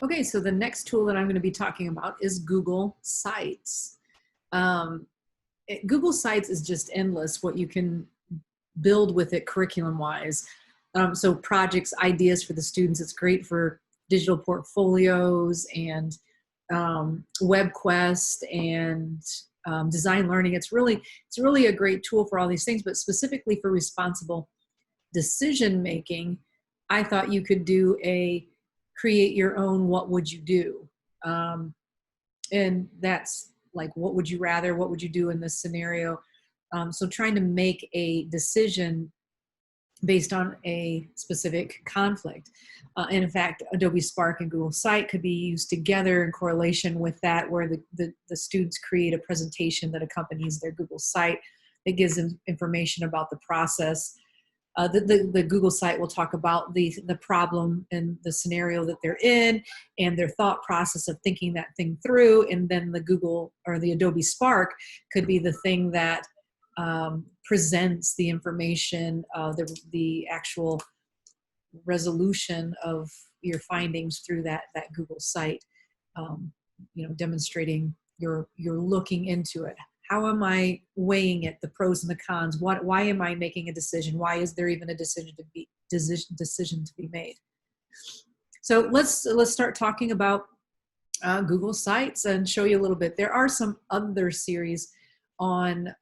Okay, so the next tool that I'm going to be talking about is Google Sites. Google Sites is just endless what you can build with it curriculum-wise. So projects, ideas for the students. It's great for digital portfolios and WebQuest and design learning. It's really a great tool for all these things, but specifically for responsible decision making, I thought you could do create your own what would you do, and that's like what would you rather, what would you do in this scenario. So trying to make a decision based on a specific conflict. And in fact, Adobe Spark and Google Site could be used together in correlation with that, where the students create a presentation that accompanies their Google Site that gives them information about the process. The Google Site will talk about the problem and the scenario that they're in and their thought process of thinking that thing through. And then the Google or the Adobe Spark could be the thing that presents the information, the actual resolution of your findings through that Google Site, demonstrating you're looking into it. How am I weighing it, the pros and the cons? Why am I making a decision? Why is there even a decision to be made? So let's start talking about Google Sites and show you a little bit. There are some other series on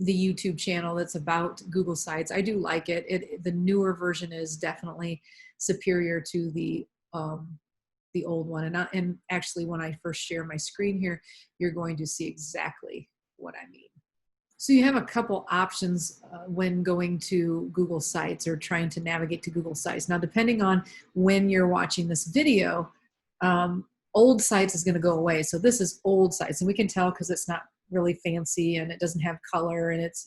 the YouTube channel that's about Google Sites. I do like it. The newer version is definitely superior to the old one. And actually, when I first share my screen here, you're going to see exactly what I mean. So you have a couple options when going to Google Sites or trying to navigate to Google Sites. Now, depending on when you're watching this video, old Sites is going to go away. So this is old Sites, and we can tell because it's not really fancy and it doesn't have color, and it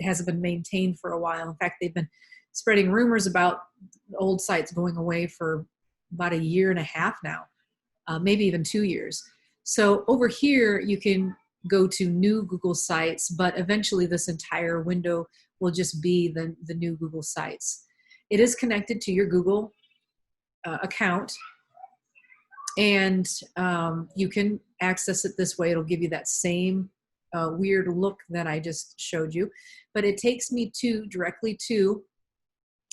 hasn't been maintained for a while. In fact, they've been spreading rumors about old Sites going away for about a year and a half now, maybe even 2 years. So over here, you can go to new Google Sites, but eventually this entire window will just be the new Google Sites. It is connected to your Google account, and you can access it this way. It'll give you that same weird look that I just showed you, but it takes me directly to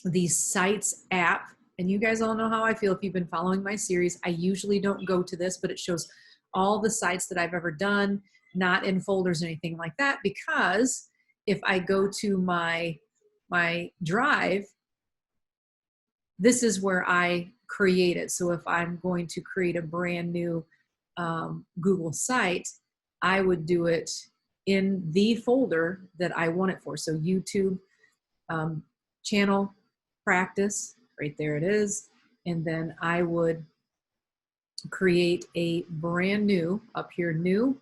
the Sites app. And you guys all know how I feel if you've been following my series. I usually don't go to this, but it shows all the sites that I've ever done, not in folders or anything like that, because if I go to my drive, this is where I create it. So if I'm going to create a brand new Google site, I would do it in the folder that I want it for. So YouTube channel practice, right there it is. And then I would create a brand new, up here, new,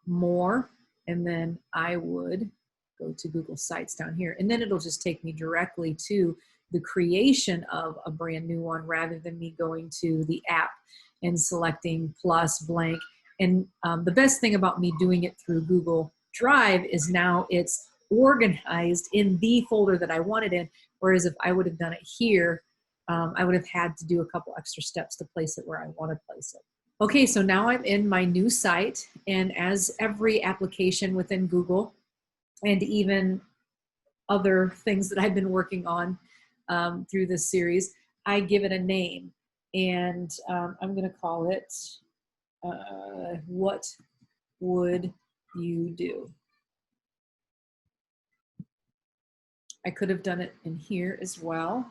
more, and then I would go to Google Sites down here. And then it'll just take me directly to the creation of a brand new one rather than me going to the app and selecting plus blank. And the best thing about me doing it through Google Drive is now it's organized in the folder that I wanted in, whereas if I would have done it here, I would have had to do a couple extra steps to place it where I want to place it. Okay, so now I'm in my new site, and as every application within Google, and even other things that I've been working on through this series, I give it a name, and I'm going to call it, what would you do? I could have done it in here as well.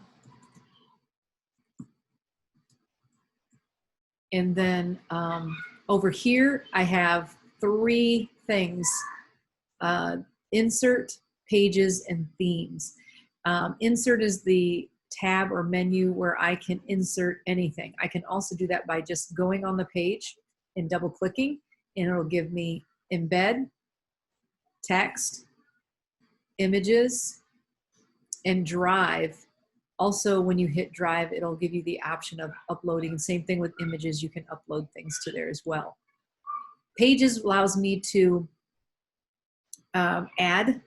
And then over here, I have 3 things, insert, pages, and themes. Insert is the tab or menu where I can insert anything. I can also do that by just going on the page and double clicking, and it'll give me embed, text, images, and drive. Also, when you hit drive, it'll give you the option of uploading. Same thing with images, you can upload things to there as well. Pages allows me to add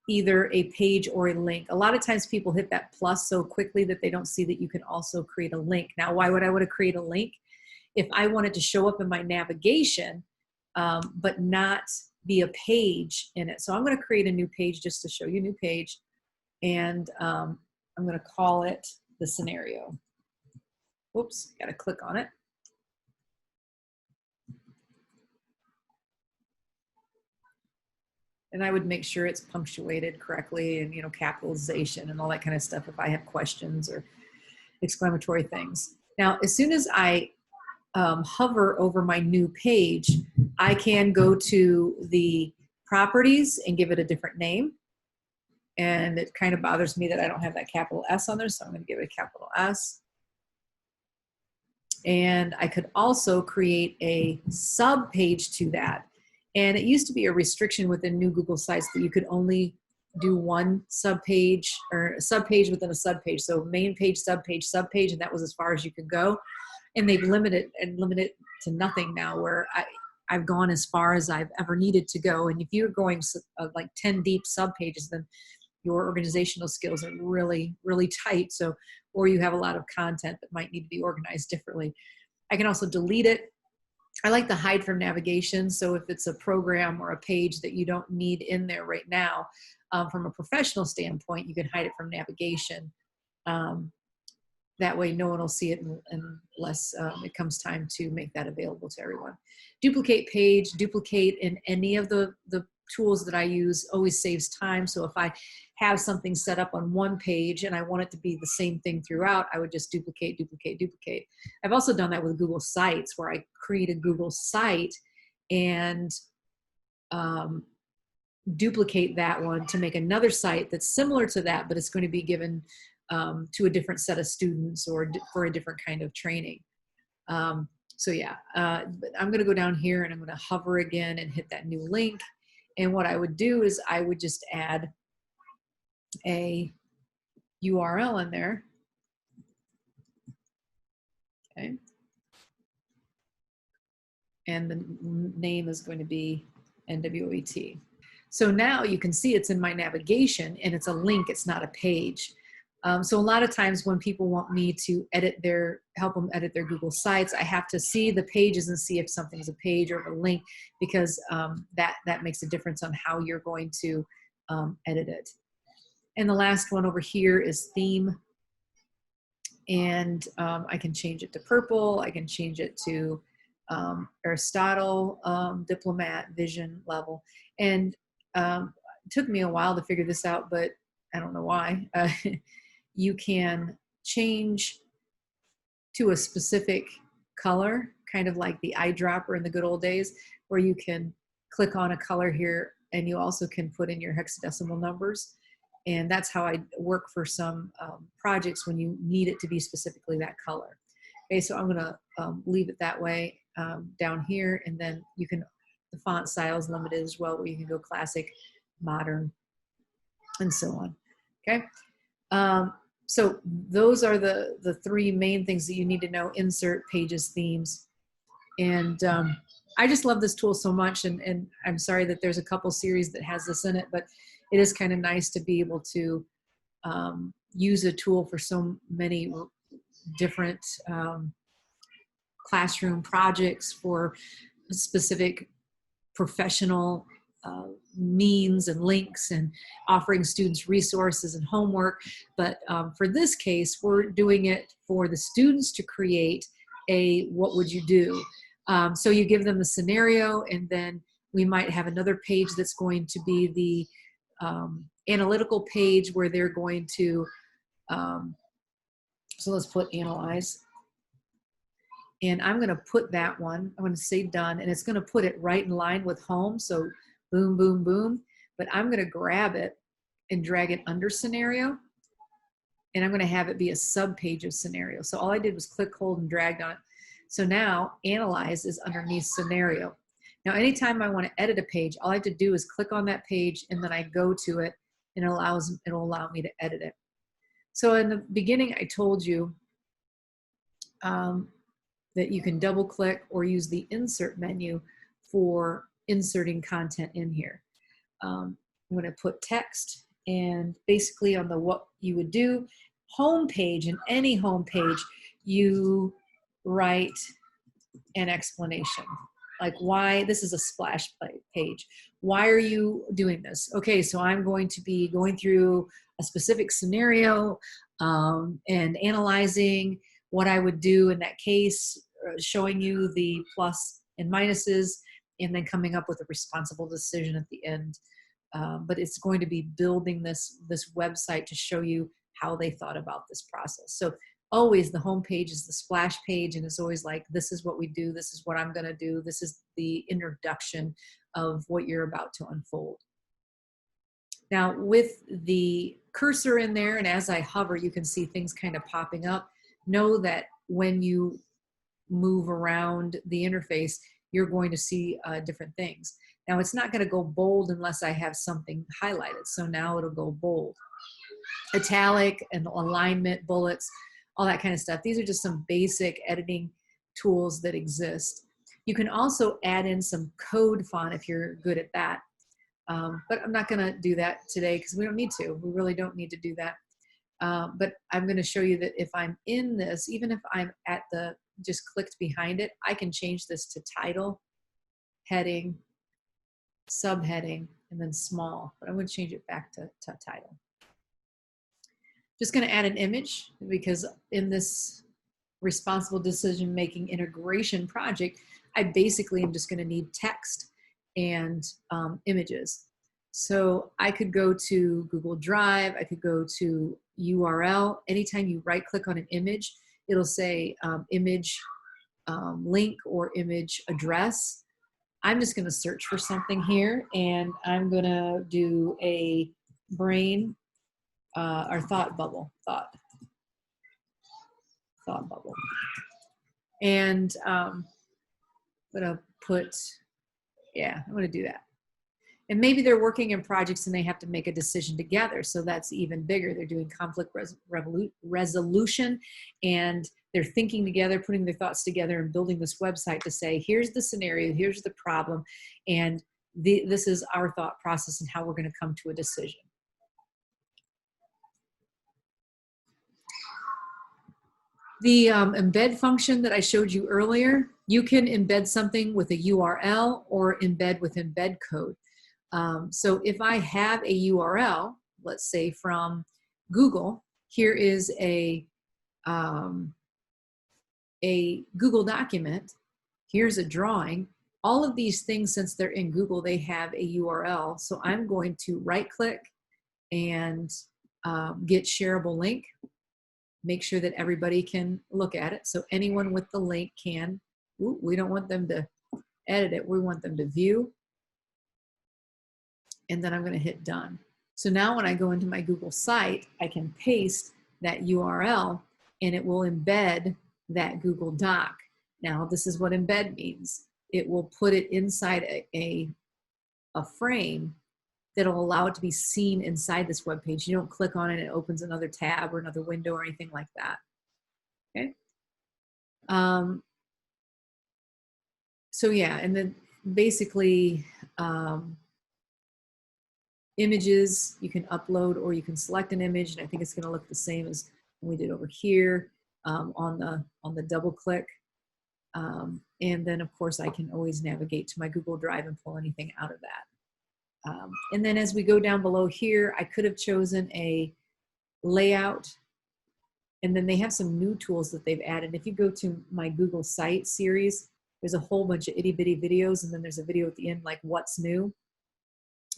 either a page or a link. A lot of times people hit that plus so quickly that they don't see that you can also create a link. Now, why would I want to create a link? If I wanted to show up in my navigation, but not be a page in it. So I'm going to create a new page just to show you a new page. And I'm going to call it the scenario. Whoops, got to click on it. And I would make sure it's punctuated correctly and, you know, capitalization and all that kind of stuff if I have questions or exclamatory things. Now, as soon as I hover over my new page, I can go to the properties and give it a different name. And it kind of bothers me that I don't have that capital S on there, so I'm going to give it a capital S. And I could also create a sub page to that. And it used to be a restriction within new Google Sites that you could only do one sub page or a sub page within a sub page. So main page, sub page, and that was as far as you could go. And they've limited to nothing now, where I've gone as far as I've ever needed to go. And if you're going like 10 deep sub pages, then your organizational skills are really, really tight. So, or you have a lot of content that might need to be organized differently. I can also delete it. I like to hide from navigation. So if it's a program or a page that you don't need in there right now, from a professional standpoint, you can hide it from navigation. That way no one will see it unless it comes time to make that available to everyone. Duplicate page, duplicate in any of the tools that I use always saves time. So if I have something set up on one page and I want it to be the same thing throughout, I would just duplicate, duplicate, duplicate. I've also done that with Google Sites, where I create a Google site and duplicate that one to make another site that's similar to that, but it's going to be given to a different set of students or for a different kind of training. So yeah, but I'm going to go down here and I'm going to hover again and hit that new link. And what I would do is I would just add a URL in there. Okay. And the name is going to be NWOET. So now you can see it's in my navigation and it's a link, it's not a page. So a lot of times when people want me to help them edit their Google Sites, I have to see the pages and see if something's a page or a link, because that makes a difference on how you're going to edit it. And the last one over here is theme. And I can change it to purple. I can change it to Aristotle, diplomat, vision level. And it took me a while to figure this out, but I don't know why. You can change to a specific color, kind of like the eyedropper in the good old days, where you can click on a color here and you also can put in your hexadecimal numbers. And that's how I work for some projects when you need it to be specifically that color. Okay, so I'm gonna leave it that way down here, and then you can, the font style is limited as well, where you can go classic, modern, and so on. Okay. So those are the three main things that you need to know: insert, pages, themes. And I just love this tool so much, and I'm sorry that there's a couple series that has this in it, but it is kind of nice to be able to use a tool for so many different classroom projects, for specific professional means and links, and offering students resources and homework. But for this case, we're doing it for the students to create a what would you do. So you give them the scenario, and then we might have another page that's going to be the analytical page, where they're going to, so let's put analyze. And I'm going to put that one, I'm going to say done, and it's going to put it right in line with home. So boom, boom, boom. But I'm going to grab it and drag it under scenario. And I'm going to have it be a sub page of scenario. So all I did was click, hold, and dragged on it. So now analyze is underneath scenario. Now, anytime I want to edit a page, all I have to do is click on that page, and then I go to it, and it'll allow me to edit it. So in the beginning, I told you that you can double click or use the insert menu for inserting content in here. I'm going to put text, and basically on the what you would do home page, in any home page, you write an explanation. Like why, this is a splash page. Why are you doing this? Okay, so I'm going to be going through a specific scenario and analyzing what I would do in that case, showing you the plus and minuses, and then coming up with a responsible decision at the end. But it's going to be building this website to show you how they thought about this process. So always the home page is the splash page, and it's always like, this is what we do, this is what I'm going to do, this is the introduction of what you're about to unfold. Now with the cursor in there, and as I hover, you can see things kind of popping up. Know that when you move around the interface, you're going to see different things. Now it's not going to go bold unless I have something highlighted. So now it'll go bold, italic, and alignment, bullets, all that kind of stuff. These are just some basic editing tools that exist. You can also add in some code font if you're good at that. But I'm not going to do that today because we don't need to. We really don't need to do that. But I'm going to show you that if I'm in this, even if I'm at the, just clicked behind it, I can change this to title, heading, subheading, and then small. But I'm going to change it back to title. Just going to add an image, because in this responsible decision-making integration project, I basically am just going to need text and images. So I could go to Google Drive, I could go to URL. Anytime you right-click on an image, it'll say image link or image address. I'm just going to search for something here, and I'm going to do a brain or thought bubble, thought bubble. And I'm going to put, yeah, I'm going to do that. And maybe they're working in projects and they have to make a decision together. So that's even bigger. They're doing conflict resolution, and they're thinking together, putting their thoughts together and building this website to say, here's the scenario, here's the problem, and this is our thought process and how we're going to come to a decision. The embed function that I showed you earlier, you can embed something with a URL or embed with embed code. So if I have a URL, let's say from Google, here is a Google document, here's a drawing. All of these things, since they're in Google, they have a URL. So I'm going to right click and get shareable link. Make sure that everybody can look at it. So anyone with the link can, we don't want them to edit it, we want them to view. And then I'm going to hit done. So now when I go into my Google site, I can paste that URL and it will embed that Google Doc. Now this is what embed means. It will put it inside a frame that'll allow it to be seen inside this web page. You don't click on it, it opens another tab or another window or anything like that. Okay. So yeah, and then basically images you can upload, or you can select an image, and I think it's going to look the same as we did over here on the double click. And then of course I can always navigate to my Google Drive and pull anything out of that. And then as we go down below here, I could have chosen a layout, and then they have some new tools that they've added. If you go to my Google Site series, there's a whole bunch of itty bitty videos, and then there's a video at the end like what's new.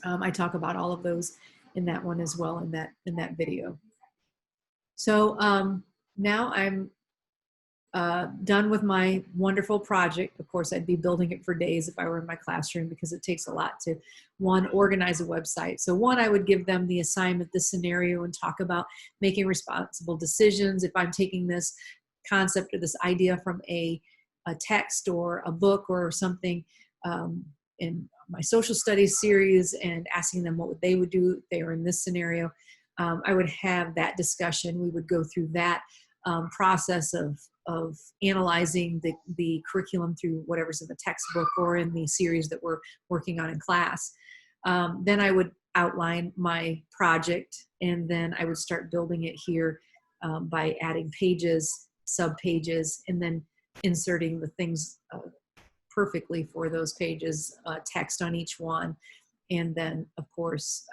I talk about all of those in that one as well, in that video. So now I'm done with my wonderful project. Of course, I'd be building it for days if I were in my classroom, because it takes a lot to, one, organize a website. So one, I would give them the assignment, the scenario, and talk about making responsible decisions. If I'm taking this concept or this idea from a text or a book or something in my social studies series, and asking them what they would do if they were in this scenario, I would have that discussion. We would go through that process of analyzing the curriculum through whatever's in the textbook or in the series that we're working on in class. Then I outline my project, and then I would start building it here by adding pages, sub-pages, and then inserting the things perfectly for those pages, text on each one, and then, of course,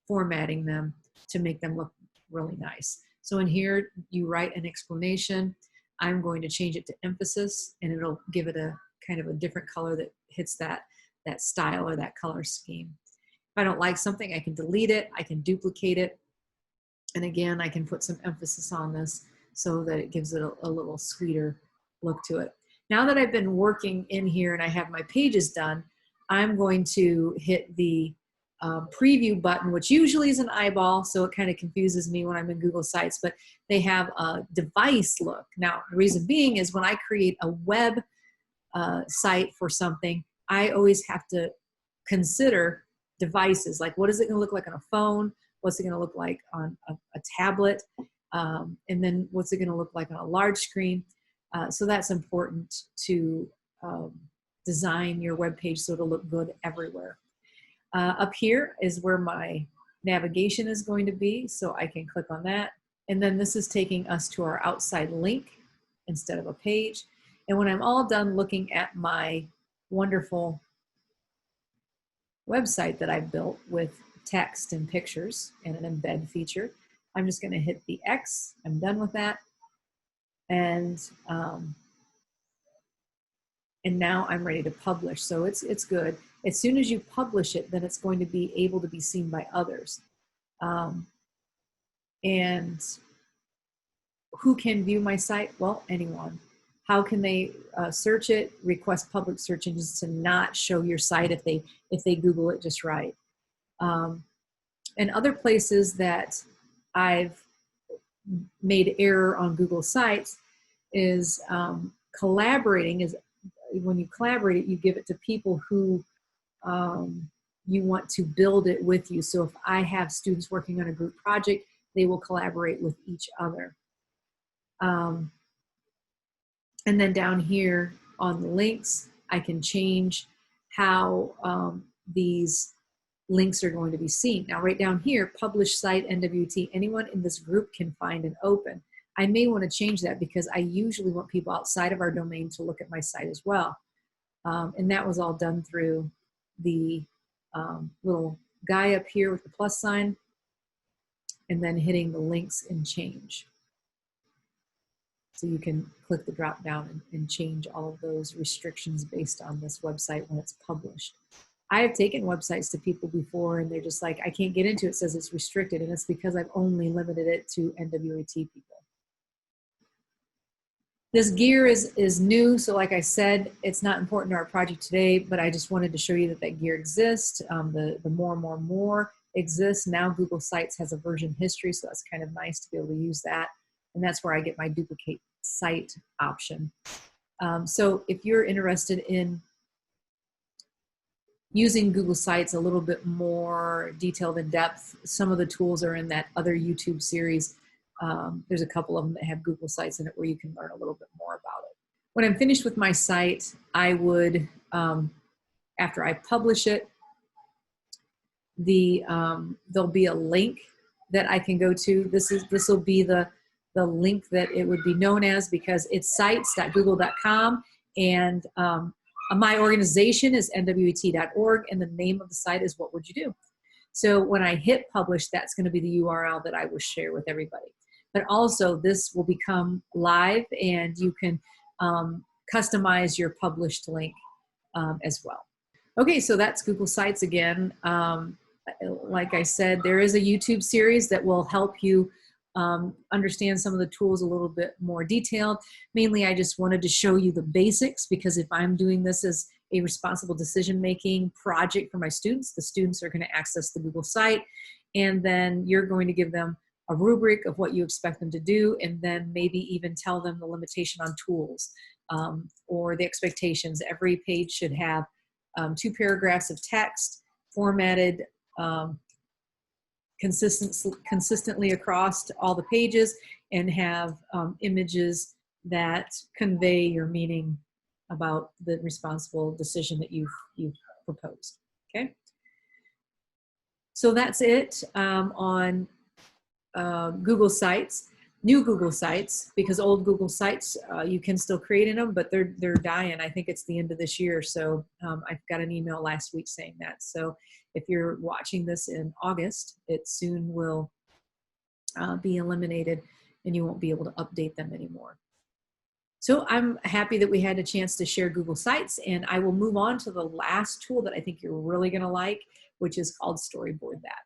formatting them to make them look really nice. So in here, you write an explanation. I'm going to change it to emphasis, and it'll give it a kind of a different color that hits that style or that color scheme. If I don't like something, I can delete it, I can duplicate it, and again, I can put some emphasis on this so that it gives it a little sweeter look to it. Now that I've been working in here and I have my pages done, I'm going to hit the preview button, which usually is an eyeball, so it kind of confuses me when I'm in Google Sites, but they have a device look. Now, the reason being is when I create a web site for something, I always have to consider devices, like what is it going to look like on a phone, what's it going to look like on a tablet, and then what's it going to look like on a large screen. So that's important to design your web page so it'll look good everywhere. Up here is where my navigation is going to be, so I can click on that. And then this is taking us to our outside link instead of a page. And when I'm all done looking at my wonderful website that I've built with text and pictures and an embed feature, I'm just going to hit the X. I'm done with that. And now I'm ready to publish. So it's good. As soon as you publish it, then it's going to be able to be seen by others. And who can view my site? Well, anyone. How can they search it? Request public search engines to not show your site if they Google it just right. And other places that I've made error on Google Sites is collaborating. Is when you collaborate it, you give it to people who you want to build it with you. So if I have students working on a group project, they will collaborate with each other. And then down here on the links, I can change how these links are going to be seen. Now right down here, publish site NWT, anyone in this group can find and open. I may want to change that because I usually want people outside of our domain to look at my site as well. And that was all done through the little guy up here with the plus sign, and then hitting the links and change. So you can click the drop down and change all of those restrictions based on this website when it's published. I have taken websites to people before and they're just like, I can't get into it, it says it's restricted, and it's because I've only limited it to NWOET people. This gear is new, so like I said, it's not important to our project today, but I just wanted to show you that that gear exists. The more exists. Now Google Sites has a version history, so that's kind of nice to be able to use that. And that's where I get my duplicate site option. So if you're interested in using Google Sites a little bit more detailed in depth, some of the tools are in that other YouTube series. There's a couple of them that have Google Sites in it where you can learn a little bit more about it. When I'm finished with my site, I would, after I publish it, there'll be a link that I can go to. This will be the link that it would be known as, because it's sites.google.com, and my organization is NWOET.org, and the name of the site is What Would You Do? So when I hit publish, that's going to be the URL that I will share with everybody. But also this will become live, and you can customize your published link as well. Okay, so that's Google Sites again. Like I said, there is a YouTube series that will help you understand some of the tools a little bit more detailed. Mainly, I just wanted to show you the basics, because if I'm doing this as a responsible decision-making project for my students, the students are going to access the Google site, and then you're going to give them a rubric of what you expect them to do, and then maybe even tell them the limitation on tools or the expectations. Every page should have 2 paragraphs of text formatted consistently across all the pages, and have images that convey your meaning about the responsible decision that you've proposed. Okay. So that's it on Google Sites, new Google Sites, because old Google Sites, you can still create in them, but they're dying. I think it's the end of this year. So I got an email last week saying that. So if you're watching this in August, it soon will be eliminated and you won't be able to update them anymore. So I'm happy that we had a chance to share Google Sites, and I will move on to the last tool that I think you're really going to like, which is called Storyboard That.